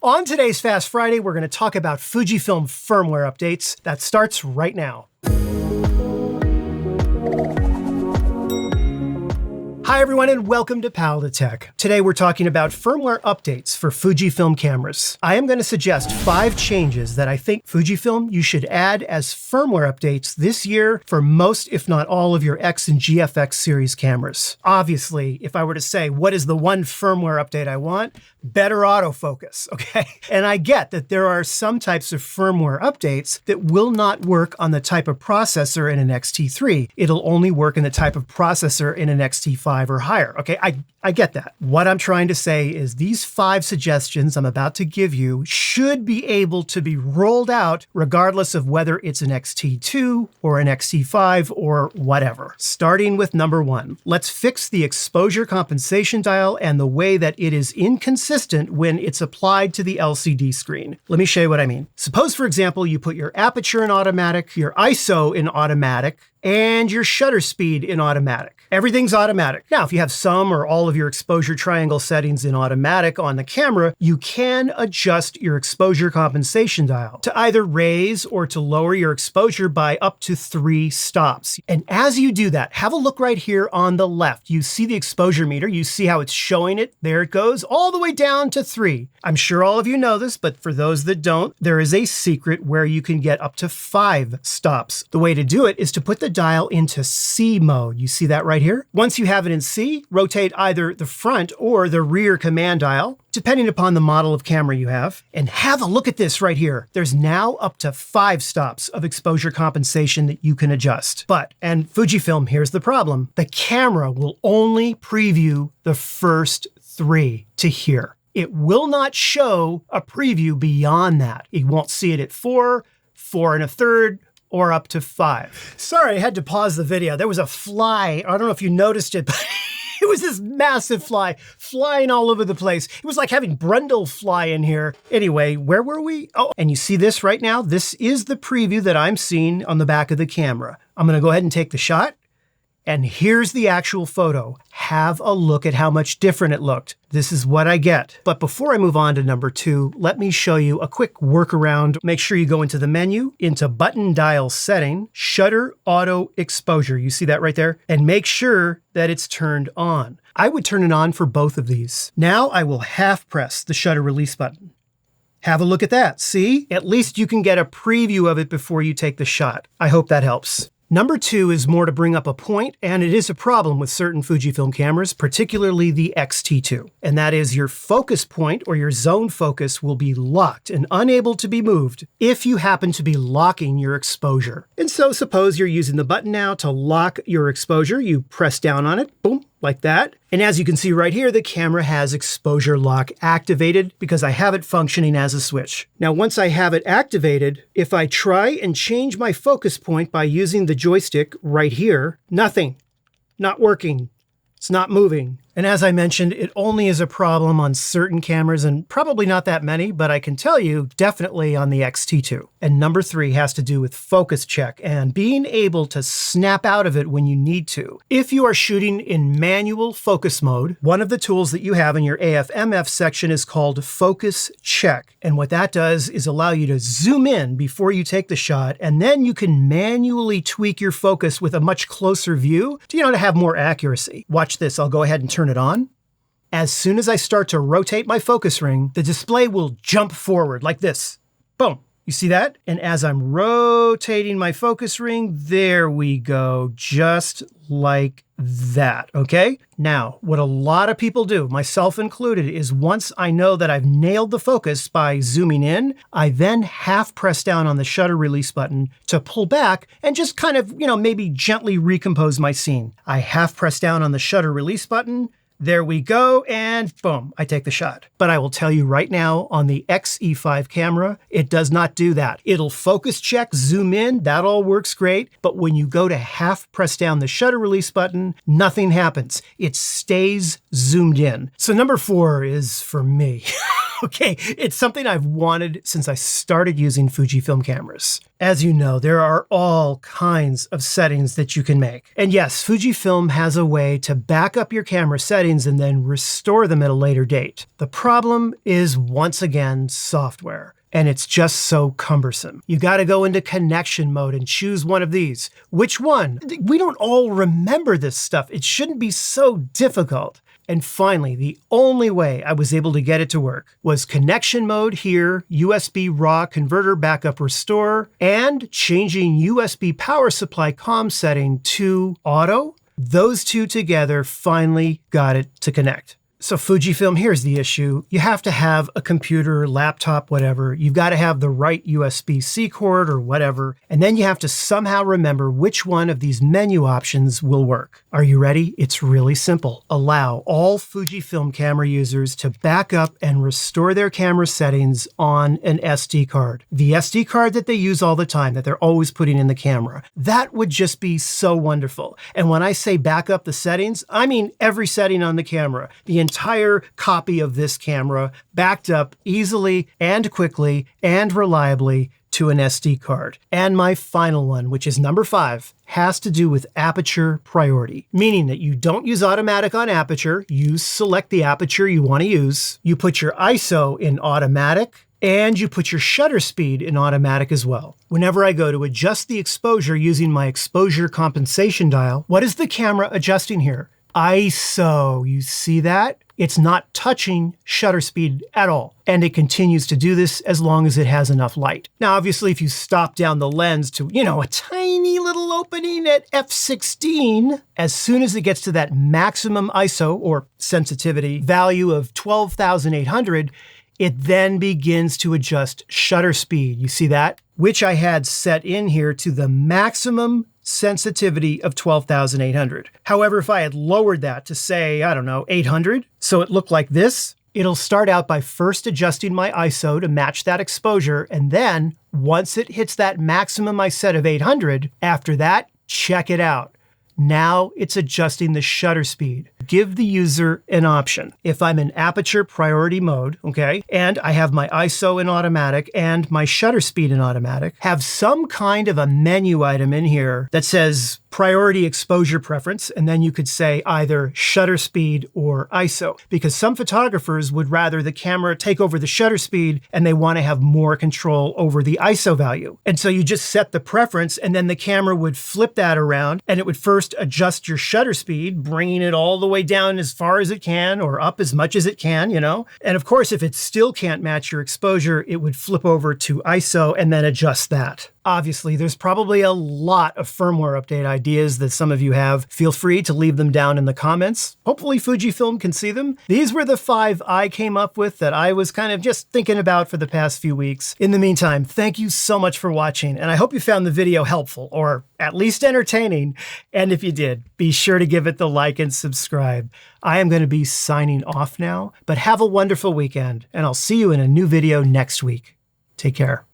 On today's Fast Friday, we're going to talk about Fujifilm firmware updates. That starts right now. Hi everyone and welcome to Pal to Tech. Today we're talking about firmware updates for Fujifilm cameras. I am going to suggest 5 changes that I think Fujifilm you should add as firmware updates this year for most, if not all, of your X and GFX series cameras. Obviously, if I were to say what is the one firmware update I want, better autofocus, okay? And I get that there are some types of firmware updates that will not work on the type of processor in an X-T3. It'll only work in the type of processor in an X-T5 or higher, okay? I get that. What I'm trying to say is these 5 suggestions I'm about to give you should be able to be rolled out regardless of whether it's an X-T2 or an X-T5 or whatever. Starting with number 1, let's fix the exposure compensation dial and the way that it is inconsistent when it's applied to the LCD screen. Let me show you what I mean. Suppose, for example, you put your aperture in automatic, your ISO in automatic, and your shutter speed in automatic. Everything's automatic. Now, if you have some or all of your exposure triangle settings in automatic on the camera, you can adjust your exposure compensation dial to either raise or to lower your exposure by up to 3 stops. And as you do that, have a look right here on the left. You see the exposure meter. You see how it's showing it. There it goes, all the way down to 3. I'm sure all of you know this, but for those that don't, there is a secret where you can get up to 5 stops. The way to do it is to put the dial into C mode. You see that right here? Once you have it in C, rotate either the front or the rear command dial, depending upon the model of camera you have. And have a look at this right here. There's now up to 5 stops of exposure compensation that you can adjust. But, and Fujifilm, here's the problem, the camera will only preview the first 3 to here. It will not show a preview beyond that. You won't see it at 4, 4 1/3, or up to 5. Sorry, I had to pause the video. There was a fly. I don't know if you noticed it, but it was this massive fly flying all over the place. It was like having Brundle fly in here. Anyway, where were we? Oh, and you see this right now? This is the preview that I'm seeing on the back of the camera. I'm gonna go ahead and take the shot. And here's the actual photo. Have a look at how much different it looked. This is what I get. But before I move on to number 2, let me show you a quick workaround. Make sure you go into the menu, into button dial setting, shutter auto exposure. You see that right there? And make sure that it's turned on. I would turn it on for both of these. Now I will half press the shutter release button. Have a look at that. See? At least you can get a preview of it before you take the shot. I hope that helps. Number 2 is more to bring up a point, and it is a problem with certain Fujifilm cameras, particularly the X-T2. And that is your focus point or your zone focus will be locked and unable to be moved if you happen to be locking your exposure. And so suppose you're using the button now to lock your exposure. You press down on it, boom, like that. And as you can see right here, the camera has exposure lock activated because I have it functioning as a switch. Now, once I have it activated, if I try and change my focus point by using the joystick right here, nothing, not working. It's not moving. And as I mentioned, it only is a problem on certain cameras and probably not that many, but I can tell you definitely on the X-T2. And number 3 has to do with focus check and being able to snap out of it when you need to. If you are shooting in manual focus mode, one of the tools that you have in your AF/MF section is called focus check. And what that does is allow you to zoom in before you take the shot, and then you can manually tweak your focus with a much closer view to have more accuracy. Watch this. I'll go ahead and turn it on. As soon as I start to rotate my focus ring, the display will jump forward like this. Boom. You see that? And as I'm rotating my focus ring, there we go, just like that, okay? Now, what a lot of people do, myself included, is once I know that I've nailed the focus by zooming in, I then half press down on the shutter release button to pull back and just kind of, maybe gently recompose my scene. I half press down on the shutter release button, there we go, and boom, I take the shot. But I will tell you right now, on the X-E5 camera, it does not do that. It'll focus check, zoom in, that all works great, but when you go to half press down the shutter release button, nothing happens. It stays zoomed in. So number 4 is for me. Okay, it's something I've wanted since I started using Fujifilm cameras. As you know, there are all kinds of settings that you can make. And yes, Fujifilm has a way to back up your camera settings settings and then restore them at a later date. The problem is, once again, software. And it's just so cumbersome. You got to go into connection mode and choose one of these. Which one? We don't all remember this stuff. It shouldn't be so difficult. And finally, the only way I was able to get it to work was connection mode here, USB raw converter backup restore, and changing USB power supply comm setting to auto. Those two together finally got it to connect. So Fujifilm, here's the issue. You have to have a computer, laptop, whatever. You've got to have the right USB-C cord or whatever. And then you have to somehow remember which one of these menu options will work. Are you ready? It's really simple. Allow all Fujifilm camera users to back up and restore their camera settings on an SD card. The SD card that they use all the time, that they're always putting in the camera. That would just be so wonderful. And when I say back up the settings, I mean every setting on the camera. The entire copy of this camera backed up easily and quickly and reliably to an SD card. And my final one, which is number 5, has to do with aperture priority, meaning that you don't use automatic on aperture. You select the aperture you want to use. You put your ISO in automatic, and you put your shutter speed in automatic as well. Whenever I go to adjust the exposure using my exposure compensation dial, what is the camera adjusting here? ISO, you see that? It's not touching shutter speed at all. And it continues to do this as long as it has enough light. Now, obviously, if you stop down the lens to, a tiny little opening at f/16, as soon as it gets to that maximum ISO or sensitivity value of 12,800, it then begins to adjust shutter speed. You see that? Which I had set in here to the maximum sensitivity of 12,800. However, if I had lowered that to say, 800, so it looked like this, it'll start out by first adjusting my ISO to match that exposure. And then once it hits that maximum I set of 800, after that, check it out. Now it's adjusting the shutter speed. Give the user an option. If I'm in aperture priority mode, okay, and I have my ISO in automatic and my shutter speed in automatic, have some kind of a menu item in here that says priority exposure preference, and then you could say either shutter speed or ISO, because some photographers would rather the camera take over the shutter speed and they want to have more control over the ISO value. And so you just set the preference, and then the camera would flip that around and it would first adjust your shutter speed, bringing it all the way down as far as it can or up as much as it can, And of course, if it still can't match your exposure, it would flip over to ISO and then adjust that. Obviously, there's probably a lot of firmware update ideas that some of you have. Feel free to leave them down in the comments. Hopefully Fujifilm can see them. These were the 5 I came up with that I was kind of just thinking about for the past few weeks. In the meantime, thank you so much for watching, and I hope you found the video helpful, or at least entertaining. And if you did, be sure to give it the like and subscribe. I am going to be signing off now, but have a wonderful weekend, and I'll see you in a new video next week. Take care.